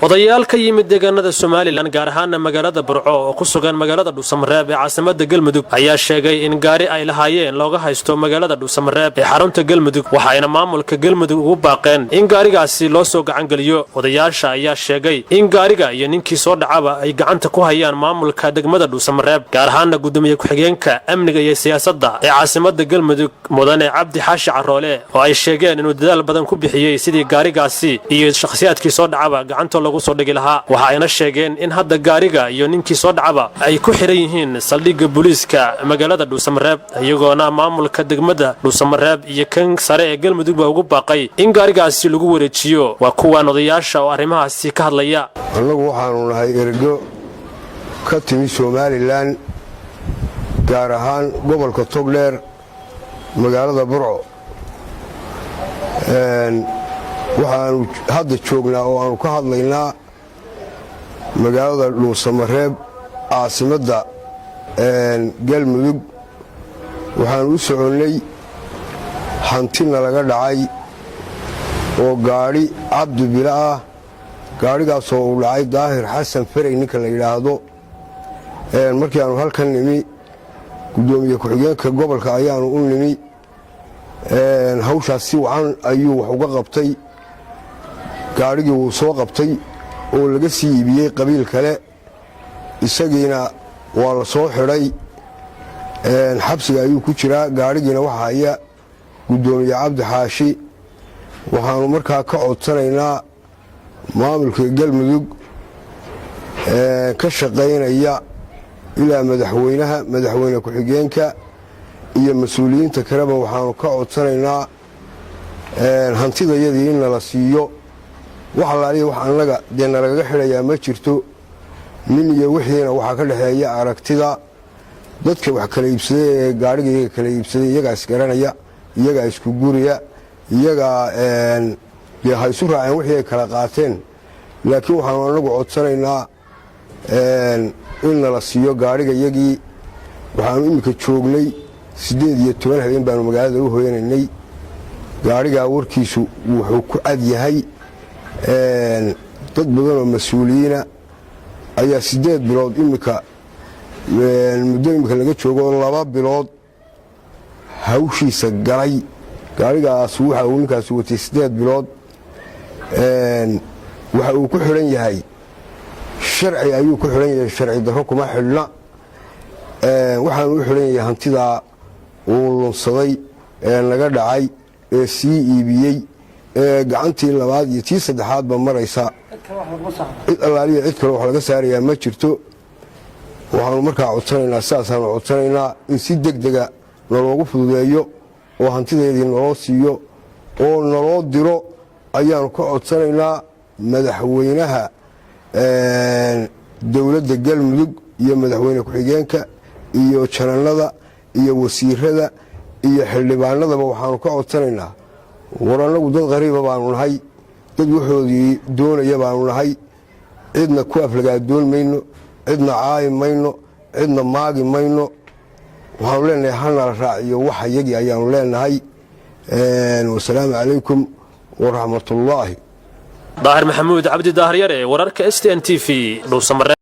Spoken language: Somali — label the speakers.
Speaker 1: odayaal ka yimid deegaanada Soomaaliland gaar ahaan magaalada Burco oo ku sugan magaalada Dhuusamareeb ee caasimadda Galmudug ayaa sheegay in gaari ay lahaayeen looga haysto magaalada Dhuusamareeb ee xarunta Galmudug waxaana maamulka Galmudug ugu baaqeen in gaarigaasi loo soo gacan galiyo odayaasha ayaa sheegay in gaariga iyo ninkii soo dhacaba ay gacanta ku hayaan maamulka degmada Dhuusamareeb gaar ahaan gudoomiye ku-xigeenka amniga iyo siyaasadda ee caasimadda Galmudug mudane Cabdi Xaashi Caroole oo ay sheegeen inuu dadaal badan ku bixiyay sidii gaarigaasi iyo shakhsiyaadkii soo dhacaba gacanta lagu soo dhigi lahaa waxayna sheegeen in hadda gaariga iyo ninkii soo dhacaba ay ku xiran yihiin saldhigga booliiska magaalada Dhuusamareeb iyagoona maamulka degmada Dhuusamareeb iyo kan sare ee Galmudug ugu baaqay in gaarigaasi lagu wareejiyo waa kuwan odayaasha oo arrimahaasi ka hadlaya
Speaker 2: anagu waxaanu nahay ergo ka timi Soomaaliland gaar ahaan gobolka Togdheer magaalada Burco waxaanu hadda joognaa oo aanu ka hadlaynaa magaalada Dhuusamareeb caasimadda Galmudug waxaanu u soconay hantina laga dhacay oo gaari Cabdi Bila ah gaarigaas oo u dhacay Daahir Xasan Faray ninka la yiraahdo markii aanu halkan nimi gudoomiye ku-xigeenka gobolka ayaanu u nimi hawshaas si wacan ayuu wax uga qabtay gaarigii uu soo qabtay oo laga sii iibiyay qabiil kale isagiina waa la soo xidhay xabsiga ayuu ku jiraa gaarigiina waxa haya gudoomiye Cabdi Xaashi waxaanu markaa ka codsanaynaa maamulka Galmudug ka shaqeynaya ilaa madaxweyne ku-xigeenka iyo mas'uuliyiinta kaleba waxaanu ka codsanaynaa hantidayadii in la siiyo waxa la leeyahay wax anaga deena laga xirayaa ma jirto nin iyo wixiina waxa ka dhaxeeya aragtida dadka wax kala iibsaday ee gaariga kala iibsaday iyaga isgaranaya iyaga isku guriya iyaga haysu raaceen wixii ay kala qaateen laakiin waxaanu anagu codsanaynaa in la siiyo gaariga iyagii waxaanu imika joognay 18 habeen baanu magaalada u hooyanaynay gaariga warkiisu wuxuu ku cad yahay dad badan oo mas'uuliyiina ayaa 8 bilood imika muddo imika laga joogo 2 bilood hawshiisa galay gaarigaas waxa uu ninkaas watay 8 bilood waxa uu ku xiran yahay sharci ayuu ku xiran yahay sharci darro kuma xilna waxaan u xiran yahay hantida uu lunsaday laga dhacay ee sii iibiyay gacantii labaad iyo tii saddexaad ba maraysa cid allaaliya cid kale wax laga saarayaa ma jirto waxaanu markaa codsanaynaa saasaanu codsanaynaa in si degdega naloogu fududeeyo oo hantideedii naloo siiyo oo naloo diro ayaanu ka codsanaynaa madaxweynaha dowladda Galmudug iyo madaxweyne ku-xigeenka iyo jananada iyo wasiirada iyo xildhibaanadaba waxaanu ka codsanaynaa waranagu dad qariib baanu nahay dad waxoodii doonaya baanu nahay cidna ku aflagaadoon mayno cidna caay mayno cidna maagi mayno waxaanu leenahay hana la raaciyo waxa yagii ayaanu leenahay wassalaamu calaykum waraxmatullaahi
Speaker 1: Daahir Maxamuud Cabdi Daahir Yare wararka STN TV Dhuusamareeb